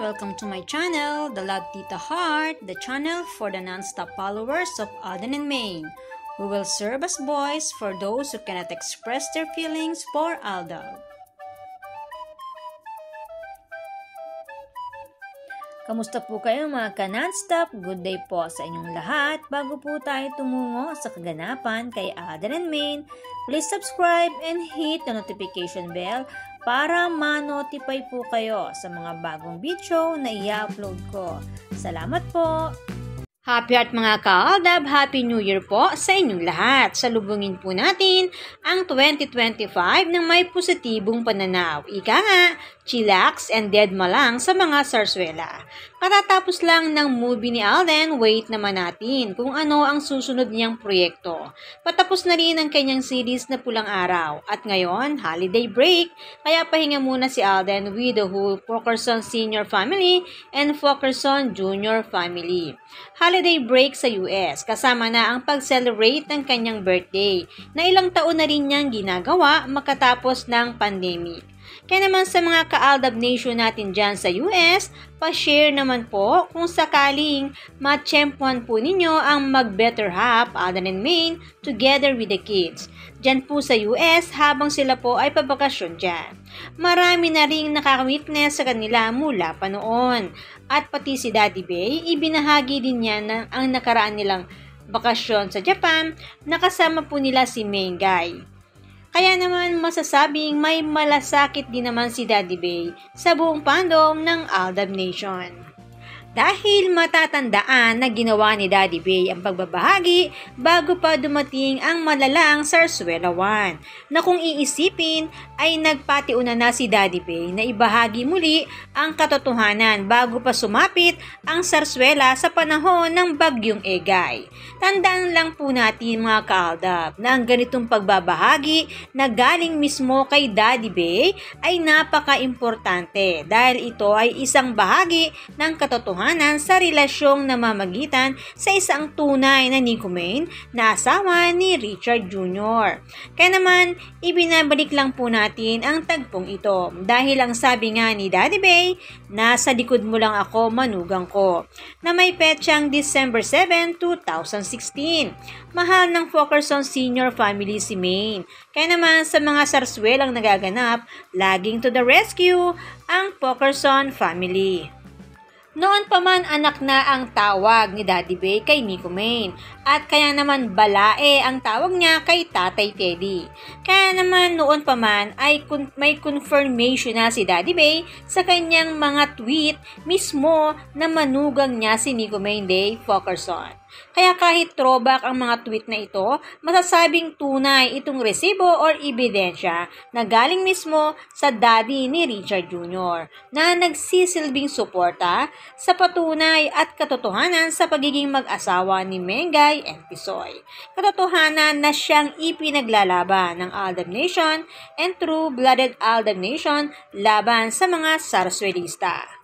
welcome to my channel, The Love Tita Heart, the channel for the non-stop followers of Alden and Maine. We will serve as voice for those who cannot express their feelings for Aldab. Kamusta po kayo mga ka-non-stop? Good day po sa inyong lahat. Bago po tayo tumungo sa kaganapan kay Alden and Maine, please subscribe and hit the notification bell para ma-notify po kayo sa mga bagong video na i-upload ko. Salamat po! Happy Heart mga ka-Aldab! Happy New Year po sa inyong lahat! Salubungin po natin ang 2025 ng may positibong pananaw. Ika nga, chillax and deadma lang sa mga sarswela. Katatapos lang ng movie ni Alden, wait naman natin kung ano ang susunod niyang proyekto. Patapos na rin ang kanyang series na Pulang Araw. At ngayon, holiday break, kaya pahinga muna si Alden with the whole Fokerson Senior family and Fokerson Junior family. Holiday break sa US, kasama na ang pag-celebrate ng kanyang birthday na ilang taon na rin niyang ginagawa makatapos ng pandemic. Kaya naman sa mga ka-Aldab Nation natin dyan sa US, pa-share naman po kung sakaling matsyempuhan po ninyo ang mag-better half, Alden and Maine, together with the kids. Dyan po sa US habang sila po ay pabakasyon dyan. Marami na ring nakaka-witness sa kanila mula pa noon. At pati si Daddy Bay, ibinahagi din niya na ang nakaraan nilang bakasyon sa Japan, nakasama po nila si Mengay. Kaya naman masasabing may malasakit din naman si Daddy Bay sa buong fandom ng Aldab Nation. Dahil matatandaan na ginawa ni Daddy Bay ang pagbabahagi bago pa dumating ang malalang Sarsuela 1 na kung iisipin ay nagpatiuna na si Daddy Bay na ibahagi muli ang katotohanan bago pa sumapit ang Sarsuela sa panahon ng Bagyong Egay. Tandaan lang po natin mga ka-Aldab na ang ganitong pagbabahagi na galing mismo kay Daddy Bay ay napaka-importante dahil ito ay isang bahagi ng katotohanan sa relasyong namamagitan sa isang tunay na Nico Maine na asawa ni Richard Jr. Kaya naman, ibinabalik lang po natin ang tagpong ito dahil ang sabi nga ni Daddy Bay, nasa likod mo lang ako manugang ko, na may petsang December 7, 2016. Mahal ng Fokerson Senior family si Maine. Kaya naman sa mga sarswelang nagaganap, laging to the rescue ang Fokerson family. Noon pa man anak na ang tawag ni Daddy Bay kay Nico Maine at kaya naman balae ang tawag niya kay Tatay Teddy. Kaya naman noon pa man ay may confirmation na si Daddy Bay sa kanyang mga tweet mismo na manugang niya si Nico Maine Day Fokerson. Kaya kahit throwback ang mga tweet na ito, masasabing tunay itong resibo or ebidensya na galing mismo sa daddy ni Richard Jr. na nagsisilbing suporta sa patunay at katotohanan sa pagiging mag-asawa ni Mengay and Pisoy. Katotohanan na siyang ipinaglalaban ng Aldab Nation and true-blooded Aldab Nation laban sa mga Sarsuelista.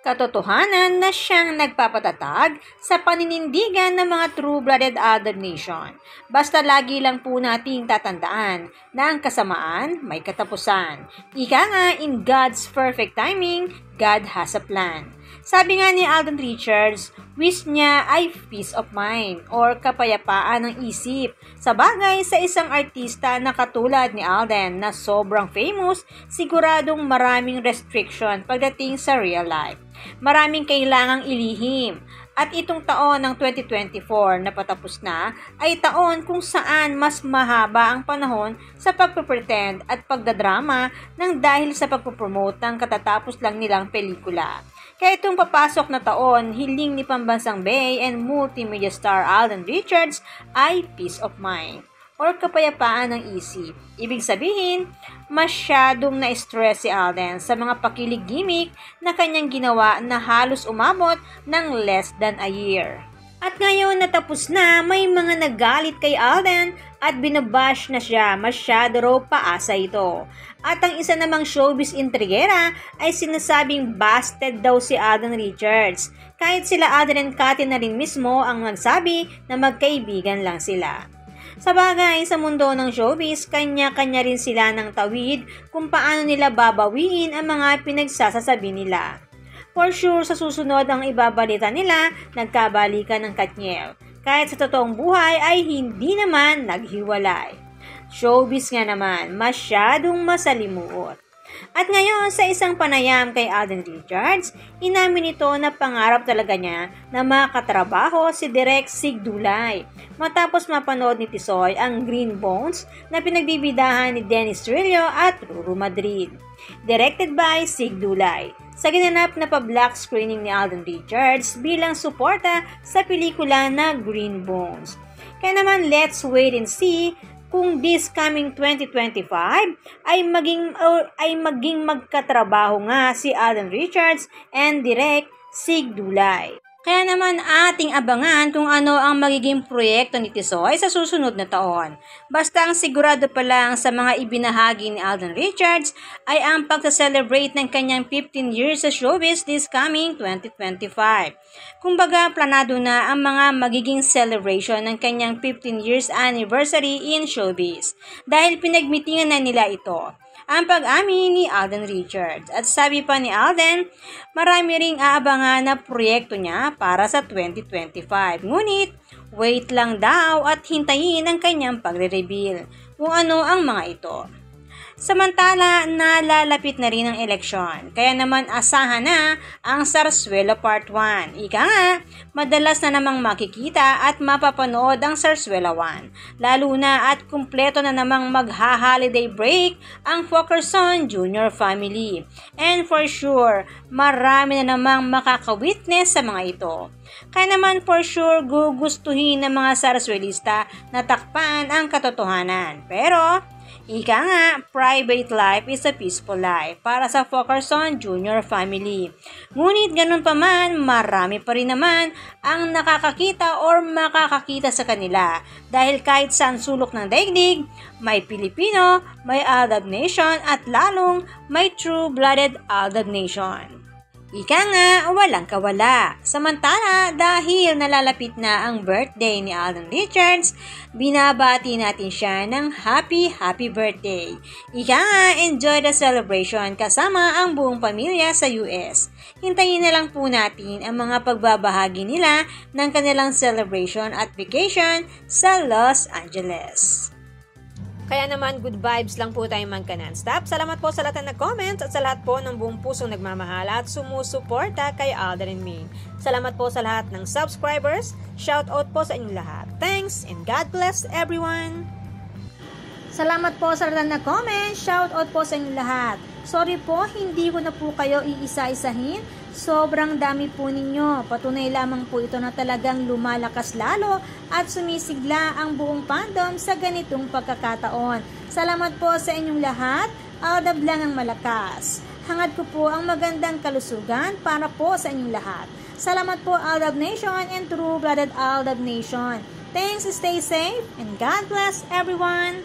Katotohanan na siyang nagpapatatag sa paninindigan ng mga true-blooded Aldab Nation. Basta lagi lang po nating tatandaan na ang kasamaan may katapusan. Ika nga, in God's perfect timing, God has a plan. Sabi nga ni Alden Richards, wish niya ay peace of mind or kapayapaan ng isip. Sa bagay sa isang artista na katulad ni Alden na sobrang famous, siguradong maraming restriction pagdating sa real life. Maraming kailangang ilihim. At itong taon ng 2024 na patapos na ay taon kung saan mas mahaba ang panahon sa pagpapretend at pagdadrama ng dahil sa pagpopromote ng katatapos lang nilang pelikula. Kaya itong papasok na taon, hiling ni Pambansang Bay and multimedia star Alden Richards ay peace of mind or kapayapaan ng isip. Ibig sabihin, masyadong na-stress si Alden sa mga pakilig gimmick na kanyang ginawa na halos umabot ng less than a year. At ngayon natapos na, may mga nagalit kay Alden at binabash na siya, masyado raw paasa ito. At ang isa namang showbiz intrigera ay sinasabing busted daw si Alden Richards. Kahit sila Alden and Cathy na rin mismo ang nagsabi na magkaibigan lang sila. Sa bagay, sa mundo ng showbiz, kanya-kanya rin sila ng tawid kung paano nila babawiin ang mga pinagsasasabi nila. For sure, sa susunod ang ibabalita nila, nagkabalikan ng Katniel. Kahit sa totoong buhay ay hindi naman naghiwalay. Showbiz nga naman, masyadong masalimuot. At ngayon, sa isang panayam kay Alden Richards, inamin nito na pangarap talaga niya na makatrabaho si Direk Sig Dulay matapos mapanood ni Tisoy ang Green Bones na pinagbibidahan ni Dennis Trillo at Ruru Madrid. Directed by Sig Dulay, sa ginanap na pa-black screening ni Alden Richards bilang suporta sa pelikula na Green Bones. Kaya naman, let's wait and see kung this coming 2025 ay maging magkatrabaho nga si Alden Richards and Direk Sig Dulay. Kaya naman ating abangan kung ano ang magiging proyekto ni Tisoy sa susunod na taon. Basta ang sigurado pa lang sa mga ibinahagi ni Alden Richards ay ang pagsa-celebrate ng kanyang 15 years sa showbiz this coming 2025. Kumbaga, planado na ang mga magiging celebration ng kanyang 15 years anniversary in showbiz dahil pinagmitingan na nila ito. Ang pag-amin ni Alden Richards. At sabi pa ni Alden, marami ring aabangan na proyekto niya para sa 2025. Ngunit, wait lang daw at hintayin ang kanyang pagre-reveal kung ano ang mga ito. Samantala, nalalapit na rin ang eleksyon, kaya naman asahan na ang Sarsuela Part 1. Ika nga, madalas na namang makikita at mapapanood ang Sarsuela 1. Lalo na at kumpleto na namang magha-holiday break ang Fokerson Jr. family. And for sure, marami na namang makaka-witness sa mga ito. Kaya naman for sure gugustuhin ng mga Sarsuelista na takpan ang katotohanan. Pero, ika nga, private life is a peaceful life para sa Fokerson Jr. family. Ngunit ganun pa man, marami pa rin naman ang nakakakita or makakakita sa kanila. Dahil kahit saan sulok ng daigdig, may Pilipino, may Aldab Nation at lalong may true-blooded Aldab Nation. Ika nga, walang kawala. Samantala, dahil nalalapit na ang birthday ni Alden Richards, binabati natin siya ng happy birthday. Ika nga, enjoy the celebration kasama ang buong pamilya sa US. Hintayin na lang po natin ang mga pagbabahagi nila ng kanilang celebration at vacation sa Los Angeles. Kaya naman, good vibes lang po tayo magka-non-stop. Salamat po sa lahat na nag-comments at sa lahat po ng buong pusong nagmamahal at sumusuporta kay Alden and Maine. Salamat po sa lahat ng subscribers. Shout out po sa inyong lahat. Thanks and God bless everyone! Salamat po sa lahat na nag-comment. Shout out po sa inyong lahat. Sorry po, hindi ko na po kayo iisa-isahin. Sobrang dami po ninyo. Patunay lamang po ito na talagang lumalakas lalo at sumisigla ang buong fandom sa ganitong pagkakataon. Salamat po sa inyong lahat. Aldab lang ang malakas. Hangad ko po ang magandang kalusugan para po sa inyong lahat. Salamat po Aldab Nation and true-blooded Aldab Nation. Thanks, stay safe, and God bless everyone!